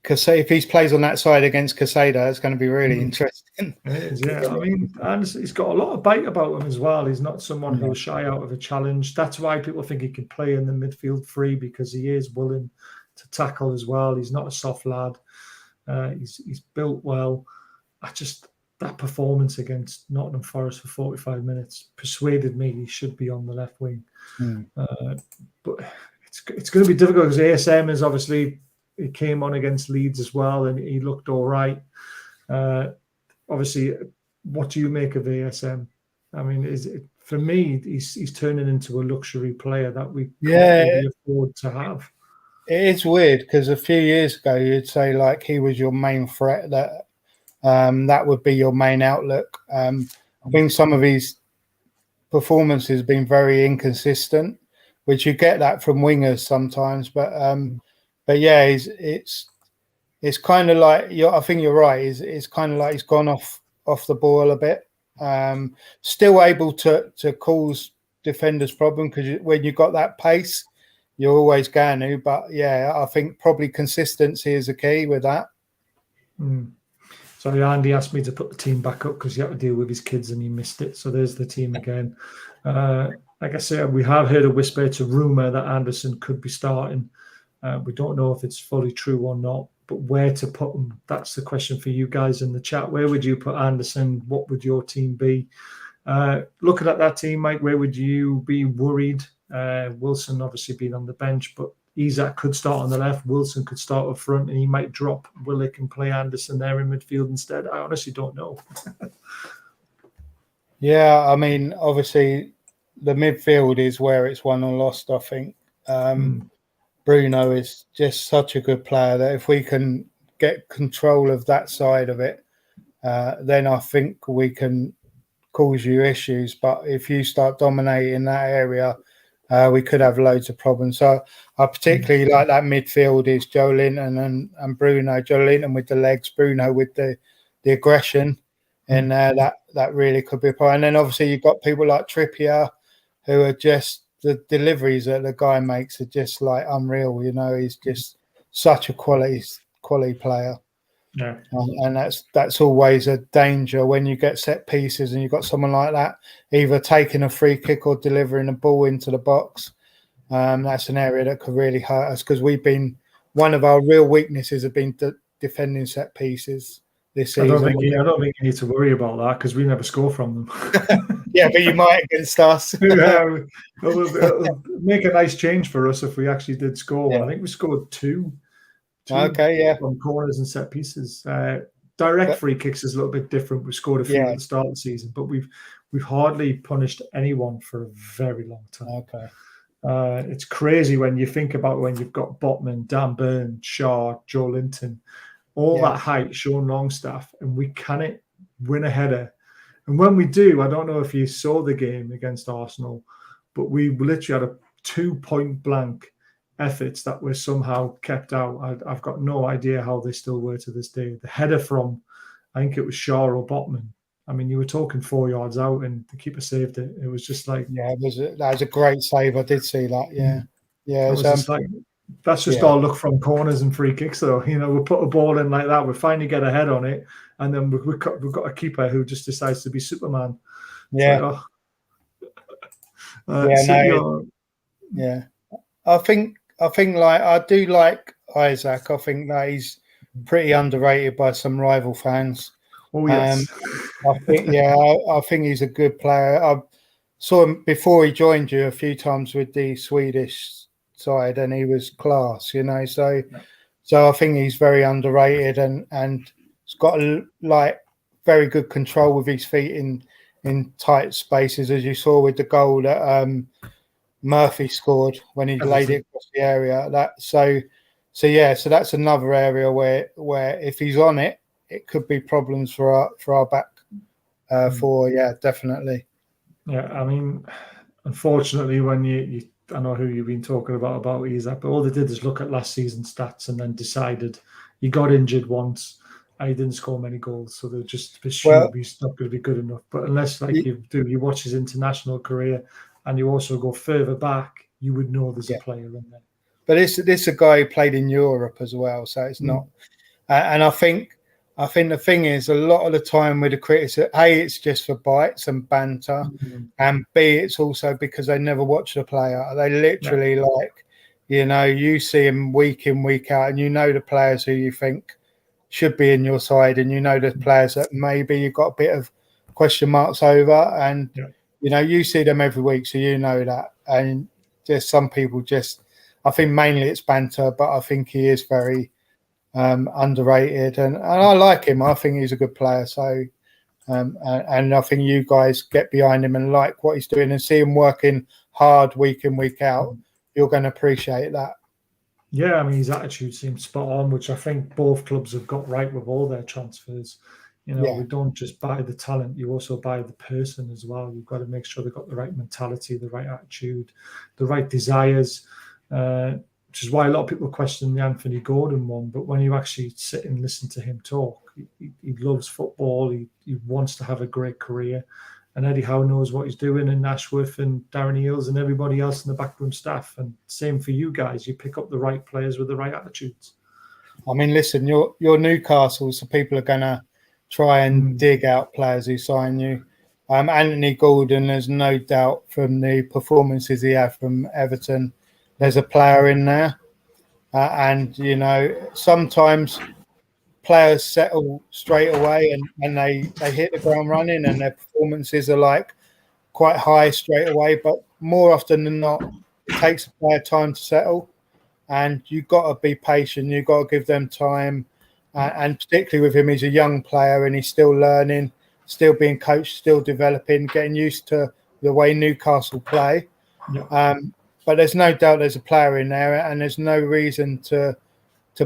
he plays on that side against Casado, it's going to be really interesting. It is, yeah. I mean, and he's got a lot of bite about him as well. He's not someone who'll shy out of a challenge. That's why people think he can play in the midfield three, because he is willing to tackle as well. He's not a soft lad. He's built well. That performance against Nottingham Forest for 45 minutes persuaded me he should be on the left wing. But it's going to be difficult because ASM is obviously, he came on against Leeds as well and he looked all right. Obviously, what do you make of ASM? I mean, for me, he's turning into a luxury player that we can't really afford to have. It is weird because a few years ago you'd say like he was your main threat, that would be your main outlook. I think some of his performances have been very inconsistent. which you get that from wingers sometimes. But yeah, it's kind of like I think you're right. It's kind of like he's gone off the ball a bit. Still able to cause defenders problem because when you've got that pace, you're always going to. But yeah, I think probably consistency is the key with that. Sorry, Andy asked me to put the team back up because he had to deal with his kids and he missed it. So there's the team again. Like I said, we have heard a whisper, it's a rumour that Anderson could be starting. We don't know if it's fully true or not, but where to put him, that's the question for you guys in the chat. Where would you put Anderson? What would your team be? Looking at that team, Mike, where would you be worried? Wilson obviously being on the bench, but Isak could start on the left. Wilson could start up front, and he might drop Willock and play Anderson there in midfield instead. I honestly don't know. Yeah, I mean, obviously, the midfield is where it's won or lost, I think. Bruno is just such a good player that if we can get control of that side of it, then I think we can cause you issues. But if you start dominating that area, we could have loads of problems. So I particularly like that midfield is Joe Linton and Bruno. Joe Linton with the legs, Bruno with the aggression, and that really could be a problem. And then obviously you've got people like Trippier, who are just the deliveries that the guy makes are just like unreal. You know, he's just such a quality player. Yeah, and that's always a danger when you get set pieces and you've got someone like that either taking a free kick or delivering a ball into the box. That's an area that could really hurt us because one of our real weaknesses have been defending set pieces this season. I don't think you need to worry about that because we never score from them. Yeah, but you might against us. It'll make a nice change for us if we actually did score. Yeah. I think we scored two from corners and set pieces. Direct free kicks is a little bit different. We scored a few at the start of the season, but we've hardly punished anyone for a very long time. Okay. It's crazy when you think about when you've got Botman, Dan Burn, Shaw, Joe Linton, all that height, Sean Longstaff, and we cannot win a header. And when we do, I don't know if you saw the game against Arsenal, but we literally had a 2-point blank efforts that were somehow kept out. I've got no idea how they still were to this day. The header from, I think it was Shaw or Botman. I mean, you were talking 4 yards out and the keeper saved it. It was just like... Yeah, that was a great save. I did see that, yeah. Yeah, it was that's just our luck from corners and free kicks, though. You know, we put a ball in like that, we finally get a head on it, and then we've got a keeper who just decides to be Superman. Yeah. Yeah. I think like I do like Isak. I think that he's pretty underrated by some rival fans. Oh yes. I think he's a good player. I saw him before he joined you a few times with the Swedish side, and he was class. You know, so I think he's very underrated, and he's got like very good control with his feet in tight spaces, as you saw with the goal that Murphy scored when he laid it across the area. So that's another area where if he's on it, it could be problems for our back four. Yeah, definitely. Yeah, I mean, unfortunately, when you I know who you've been talking about Isak, but all they did is look at last season's stats and then decided he got injured once and he didn't score many goals, so they just assume he's not going to be good enough. But unless you watch his international career and you also go further back, you would know there's a player in there. But this a guy who played in Europe as well, so it's not. And I think the thing is, a lot of the time with the critics, A, it's just for bites and banter, and B, it's also because they never watch the player. They literally you see him week in, week out, and you know the players who you think should be in your side, and you know the players that maybe you've got a bit of question marks over, and you see them every week, so you know that. And just some people I think mainly it's banter, but I think he is very underrated, and I like him. I think he's a good player. So, and I think you guys get behind him and like what he's doing and see him working hard week in, week out. You're going to appreciate that. Yeah, I mean, his attitude seems spot on, which I think both clubs have got right with all their transfers. You know, we don't just buy the talent, you also buy the person as well. You've got to make sure they've got the right mentality, the right attitude, the right desires, which is why a lot of people question the Anthony Gordon one. But when you actually sit and listen to him talk, he loves football, he wants to have a great career. And Eddie Howe knows what he's doing, and Ashworth and Darren Eales and everybody else in the backroom staff. And same for you guys. You pick up the right players with the right attitudes. I mean, listen, you're Newcastle, so people are going to try and dig out players who sign you. Anthony Gordon, there's no doubt from the performances he had from Everton, there's a player in there. And, you know, sometimes players settle straight away and they hit the ground running and their performances are like quite high straight away. But more often than not, it takes a player time to settle. And you've got to be patient. You've got to give them time. And particularly with him, he's a young player and he's still learning, still being coached, still developing, getting used to the way Newcastle play. Yeah. But there's no doubt there's a player in there, and there's no reason to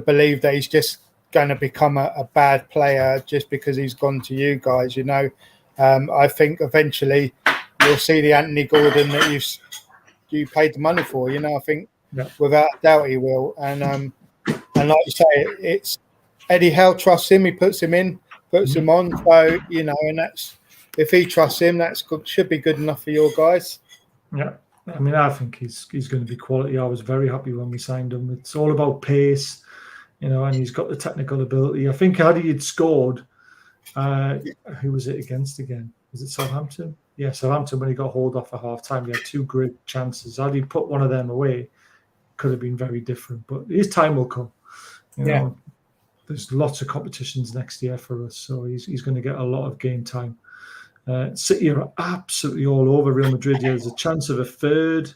believe that he's just going to become a bad player just because he's gone to you guys. You know, I think eventually you'll see the Anthony Gordon that you paid the money for. You know, I think without a doubt he will. And like you say, it's Eddie Howe trusts him. He puts him in, puts him on. So you know, and that's if he trusts him, that's good, should be good enough for your guys. Yeah. I mean, I think he's going to be quality. I was very happy when we signed him. It's all about pace, you know, and he's got the technical ability. I think had he had scored, who was it against again? Was it Southampton? Yeah, Southampton when he got hauled off at half-time. He had 2 great chances. Had he put one of them away, could have been very different. But his time will come. You know, there's lots of competitions next year for us, so he's going to get a lot of game time. City are absolutely all over Real Madrid. There's a chance of a third.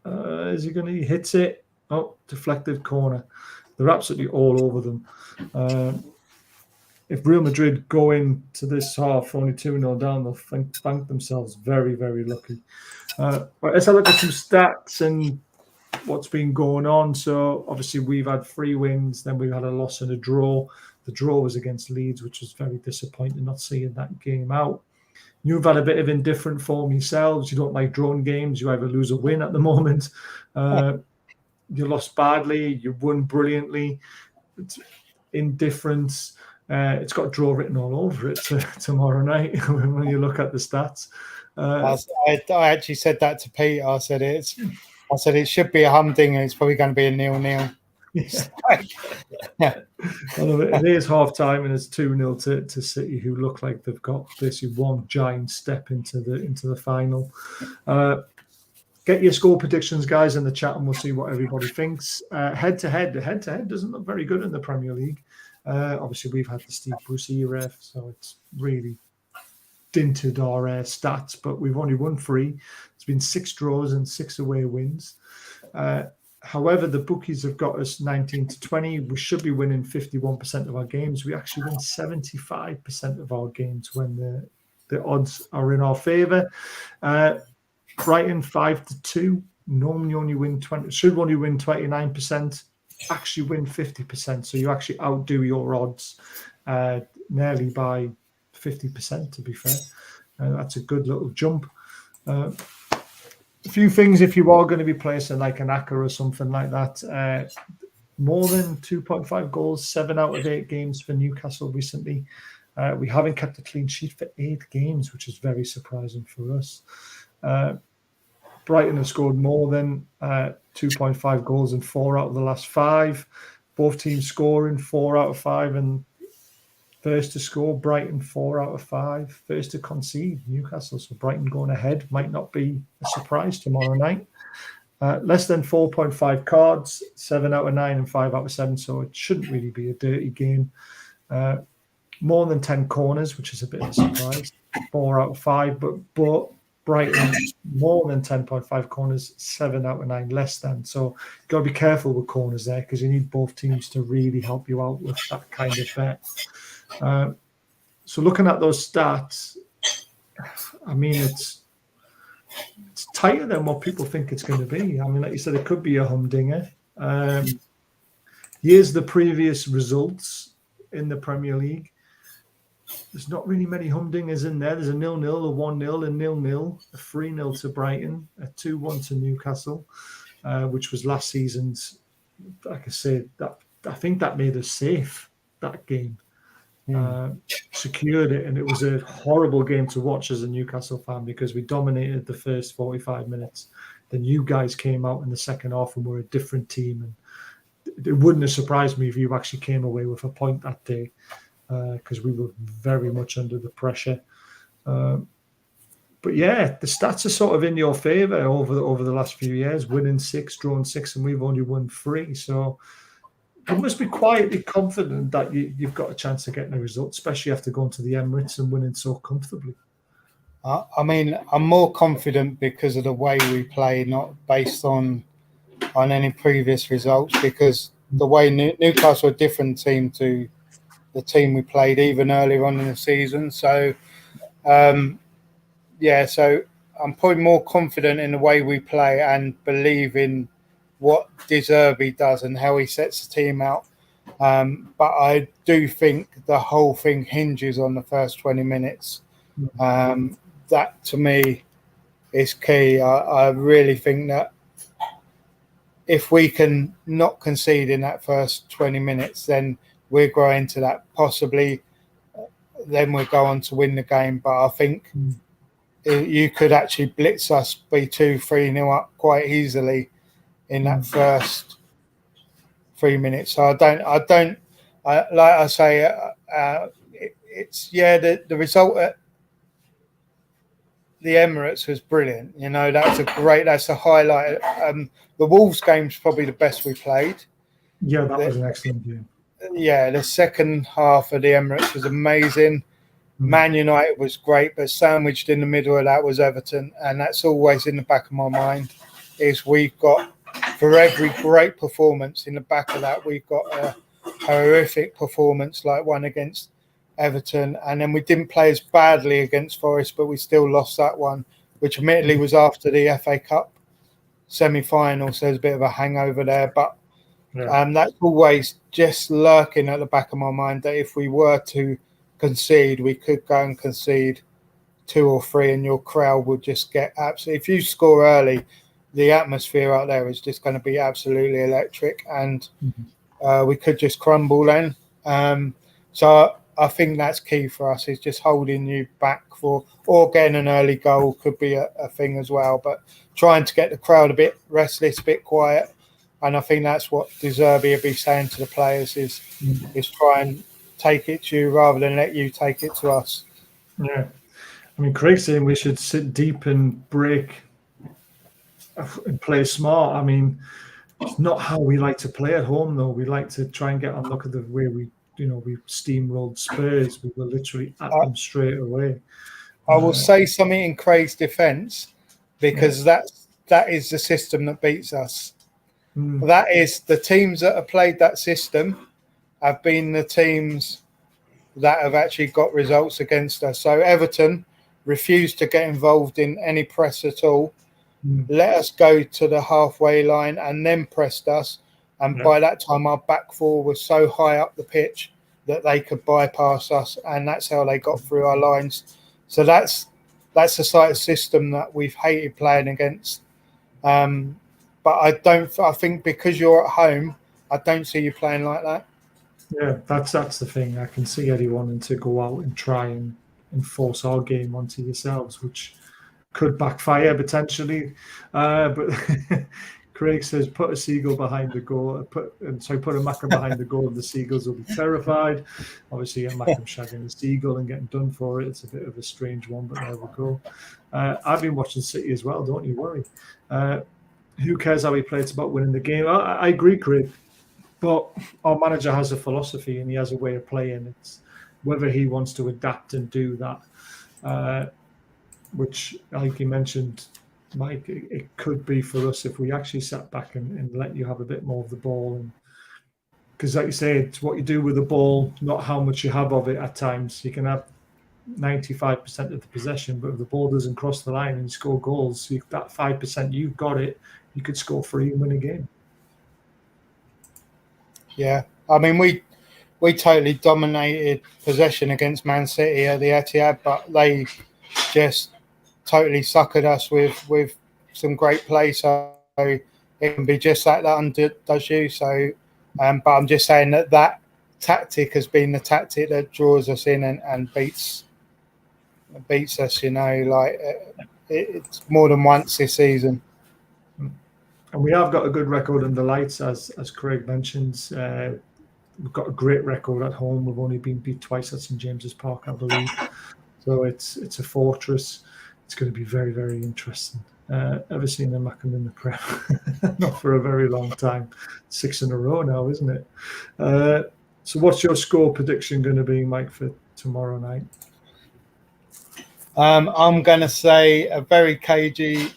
Is he going to? He hits it. Oh, deflected corner. They're absolutely all over them. If Real Madrid go into this half only 2-0 down, they'll thank themselves very, very lucky. Let's have a look at some stats and what's been going on. So obviously we've had 3 wins, then we've had a loss and a draw. The draw was against Leeds, which was very disappointing, not seeing that game out. You've had a bit of indifferent form yourselves. You don't like drawn games. You either lose or win at the moment. You lost badly. You won brilliantly. It's indifference. It's got draw written all over it tomorrow night when you look at the stats. I actually said that to Pete. I said it should be a humdinger. It's probably going to be a 0-0. Yeah. Well, it is half time and it's 2-0 to City, who look like they've got basically one giant step into the final. Get your score predictions, guys, in the chat, and we'll see what everybody thinks. Head to head doesn't look very good in the Premier League. Obviously, we've had the Steve Bruce era, so it's really dinted our stats, but we've only won 3. It's been 6 draws and 6 away wins. However, the bookies have got us 19-20. We should be winning 51% of our games. We actually win 75% of our games when the odds are in our favour. Brighton 5-2. Normally only win 20. Should only win 29%. Actually win 50%. So you actually outdo your odds nearly by 50%. To be fair, that's a good little jump. A few things if you are going to be placing like an Aka or something like that. More than 2.5 goals, 7 out of 8 games for Newcastle recently. We haven't kept a clean sheet for 8 games, which is very surprising for us. Brighton have scored more than 2.5 goals in 4 out of the last 5. Both teams scoring 4 out of 5 and first to score, Brighton 4 out of 5. First to concede, Newcastle. So Brighton going ahead might not be a surprise tomorrow night. Less than 4.5 cards, 7 out of 9 and 5 out of 7. So it shouldn't really be a dirty game. More than 10 corners, which is a bit of a surprise. 4 out of 5, but Brighton more than 10.5 corners, 7 out of 9 less than. So you've got to be careful with corners there because you need both teams to really help you out with that kind of bet. So looking at those stats, I mean, it's tighter than what people think it's going to be. I mean, like you said, it could be a humdinger. Here's the previous results in the Premier League. there's not really many humdingers in there. There's a 0-0, a 1-0, a 0-0, a 3-0 to Brighton, a 2-1 to Newcastle, which was last season's. Like I said, that I think that made us safe, that game. Secured it, and it was a horrible game to watch as a Newcastle fan because we dominated the first 45 minutes. Then you guys came out in the second half and were a different team, and it wouldn't have surprised me if you actually came away with a point that day because we were very much under the pressure. But yeah, the stats are sort of in your favour over the last few years, winning 6, drawing 6, and we've only won 3. So you must be quietly confident that you've got a chance of getting a result, especially after going to the Emirates and winning so comfortably. I mean, I'm more confident because of the way we play, not based on any previous results, because the way Newcastle are a different team to the team we played even earlier on in the season. So, so I'm probably more confident in the way we play and believe in what De Zerbi does and how he sets the team out. But I do think the whole thing hinges on the first 20 minutes. That, to me, is key. I really think that if we can not concede in that first 20 minutes, then we'll grow into that. Possibly then we'll go on to win the game. But I think you could actually blitz us, be 2-3-0 up quite easily in that first 3 minutes. So the result at the Emirates was brilliant. You know, that's a highlight. The Wolves game's probably the best we played. Yeah, that was an excellent game. Yeah, the second half of the Emirates was amazing. Man United was great, but sandwiched in the middle of that was Everton, and that's always in the back of my mind. Is we've got, for every great performance in the back of that, we've got a horrific performance like one against Everton, and then we didn't play as badly against Forest, but we still lost that one, which admittedly was after the FA Cup semi-final, so there's a bit of a hangover there. But that's always just lurking at the back of my mind that if we were to concede, we could go and concede 2 or 3, and your crowd would just get absolutely. If you score early, the atmosphere out there is just going to be absolutely electric, and we could just crumble then. So I think that's key for us, is just holding you back or getting an early goal could be a thing as well. But trying to get the crowd a bit restless, a bit quiet. And I think that's what De Zerbi will be saying to the players is try and take it to you rather than let you take it to us. Yeah. I mean, Craig's saying we should sit deep and break and play smart. I mean, it's not how we like to play at home, though. We like to try and get on. Look at the way we steamrolled Spurs. We were literally at them straight away. I will say something in Craig's defence, because that is the system that beats us. That is, the teams that have played that system have been the teams that have actually got results against us. So Everton refused to get involved in any press at all, let us go to the halfway line and then pressed us. And by that time, our back four was so high up the pitch that they could bypass us, and that's how they got through our lines. So that's the sort of system that we've hated playing against. But I think because you're at home, I don't see you playing like that. Yeah, that's the thing. I can see Eddie wanting to go out and try and enforce our game onto yourselves, which could backfire potentially. But Craig says, put a seagull behind the goal. Put a Mackem behind the goal, and the Seagulls will be terrified. Obviously, a Mackem shagging the seagull and getting done for it. It's a bit of a strange one, but there we go. I've been watching City as well. Don't you worry. Who cares how we play? It's about winning the game. I agree, Craig. But our manager has a philosophy and he has a way of playing. It's whether he wants to adapt and do that, which, like you mentioned, Mike, it could be for us if we actually sat back and let you have a bit more of the ball. And because, like you say, it's what you do with the ball, not how much you have of it at times. You can have 95% of the possession, but if the ball doesn't cross the line and you score goals, that 5% you've got it, you could score 3 and win a game. Yeah, I mean, we totally dominated possession against Man City at the Etihad, but they just totally suckered us with some great play. So it can be just like that does you. So, but I'm just saying that tactic has been the tactic that draws us in and beats us. Like it's more than once this season. And we have got a good record in the lights, as Craig mentions. We've got a great record at home. We've only been beat twice at St.James's Park, I believe. So it's a fortress. It's going to be very, very interesting. Ever seen them Mackham in the Prem? Not for a very long time. 6 in a row now, isn't it? So what's your score prediction going to be, Mike, for tomorrow night? I'm going to say a very cagey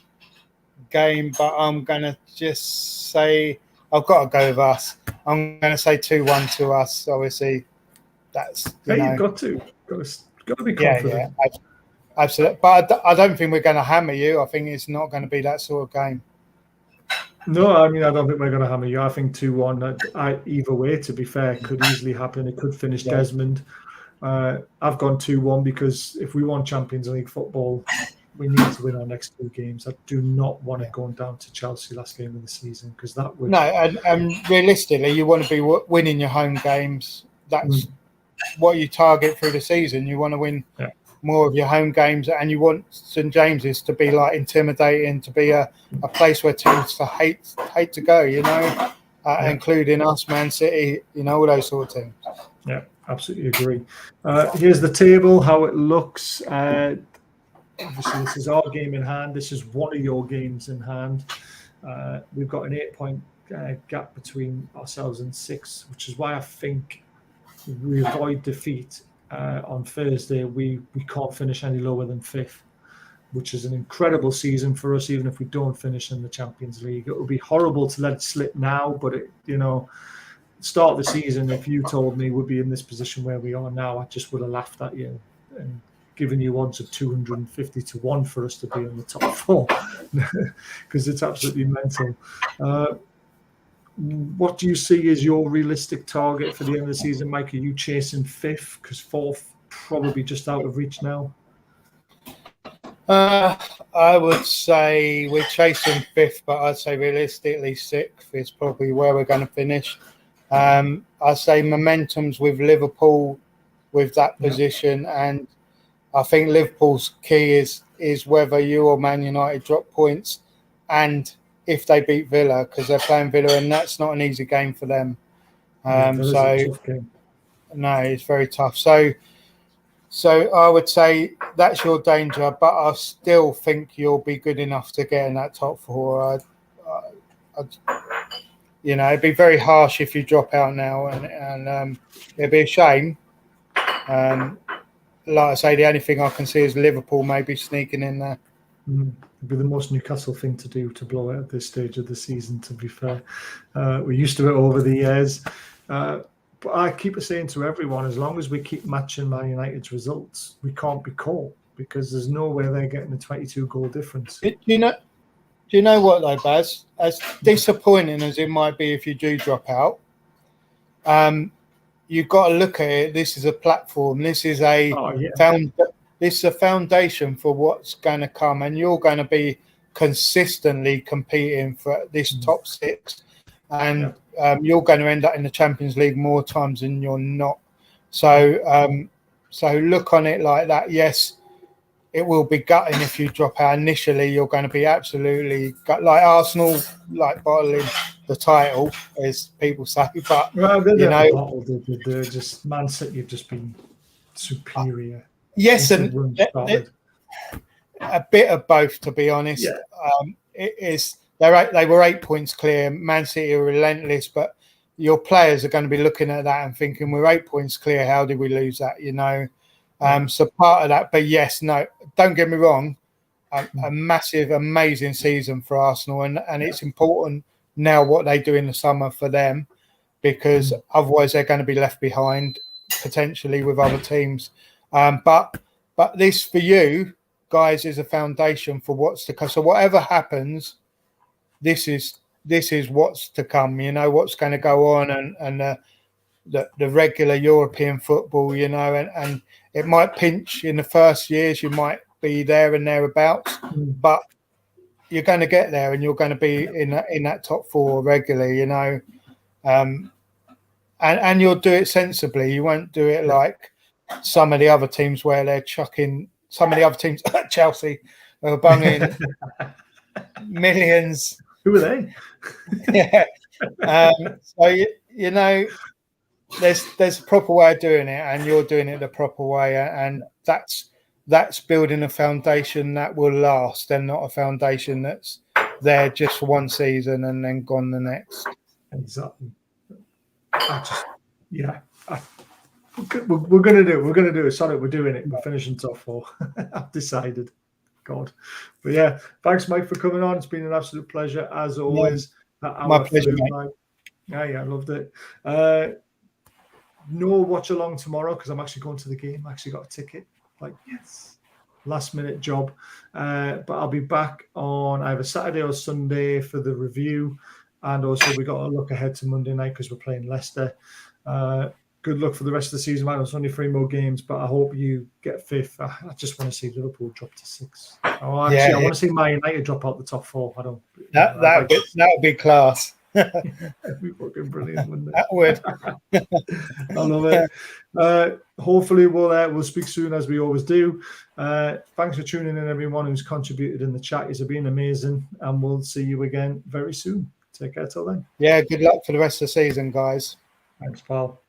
game, but I'm going to just say I've got to go with us. I'm going to say 2-1 to us. Obviously, that's you've got to be confident. Yeah, absolutely. But I don't think we're going to hammer you. I think it's not going to be that sort of game. No, I mean, I don't think we're going to hammer you. I think 2-1. Either way, to be fair, could easily happen. It could finish Desmond. I've gone 2-1 because if we want Champions League football, we need to win our next 2 games. I do not want it going down to Chelsea last game of the season, because that would... No, and realistically, you want to be winning your home games. That's what you target through the season. You want to win more of your home games, and you want St James's to be like intimidating, to be a place where teams hate to go, including us, Man City, all those sort of teams. Yeah, absolutely agree. Here's the table, how it looks. Obviously, this is our game in hand. This is one of your games in hand. We've got an 8-point gap between ourselves and 6, which is why I think if we avoid defeat on Thursday, we can't finish any lower than 5th, which is an incredible season for us, even if we don't finish in the Champions League. It would be horrible to let it slip now, but start of the season, if you told me we'd be in this position where we are now, I just would have laughed at you and given you odds of 250 to 1 for us to be in the top 4, because it's absolutely mental. What do you see as your realistic target for the end of the season, Mike? Are you chasing 5th? Because 4th probably just out of reach now. I would say we're chasing 5th, but I'd say realistically 6th is probably where we're going to finish. I'd say momentum's with Liverpool with that position, and I think Liverpool's key is whether you or Man United drop points, and if they beat Villa, because they're playing Villa, and that's not an easy game for them. It's a tough game. No, it's very tough. So I would say that's your danger, but I still think you'll be good enough to get in that top 4. It'd be very harsh if you drop out now, and it'd be a shame. Like I say, the only thing I can see is Liverpool maybe sneaking in there. It'd be the most Newcastle thing to do, to blow it at this stage of the season, to be fair. We're used to it over the years. But I keep saying to everyone, as long as we keep matching Man United's results, we can't be caught, because there's no way they're getting a 22-goal difference. Do you know what, though, Baz? As disappointing as it might be if you do drop out, you've got to look at it. This is a platform. This is this is a foundation for what's going to come, and you're going to be consistently competing for this top 6, and you're going to end up in the Champions League more times than you're not. So look on it like that. Yes, it will be gutting if you drop out. Initially, you're going to be absolutely like Arsenal, like bottling the title, as people say. But they're just Man City have just been superior. Yes, and a bit of both, to be honest. They were 8 points clear. Man City are relentless, but your players are going to be looking at that and thinking, we're 8 points clear. How did we lose that? So part of that. But yes, no, don't get me wrong. A massive, amazing season for Arsenal, and it's important now what they do in the summer for them, because otherwise they're going to be left behind potentially with other teams. But this for you guys is a foundation for what's to come. So whatever happens, this is what's to come. What's going to go on, and the regular European football, you know, and it might pinch in the first years. You might be there and thereabouts, but you're going to get there, and you're going to be in that top four regularly, you know. And you'll do it sensibly. You won't do it like some of the other teams where they're chucking. Some of the other teams, Chelsea, are bunging millions. Who are they? Yeah. So you know, there's a proper way of doing it, and you're doing it the proper way, and that's building a foundation that will last, and not a foundation that's there just for one season and then gone the next. Exactly. We're gonna do it. Sorry, we're doing it. We're finishing top four. I've decided. God, but yeah, thanks, Mike, for coming on. It's been an absolute pleasure as always. My pleasure, mate. Yeah, I loved it. No watch along tomorrow because I'm actually going to the game. I actually got a ticket. Like, yes, last minute job. But I'll be back on either Saturday or Sunday for the review. And also we got a look ahead to Monday night because we're playing Leicester. Good luck for the rest of the season, man. It's only 3 more games, but I hope you get 5th. I just want to see Liverpool drop to 6. I want to see Man United drop out the top 4. I don't. That would be class. That'd be fucking brilliant, wouldn't it? That would. I love it. Hopefully we'll speak soon as we always do. Thanks for tuning in, everyone who's contributed in the chat. It's been amazing, and we'll see you again very soon. Take care till then. Yeah, good luck for the rest of the season, guys. Thanks, pal.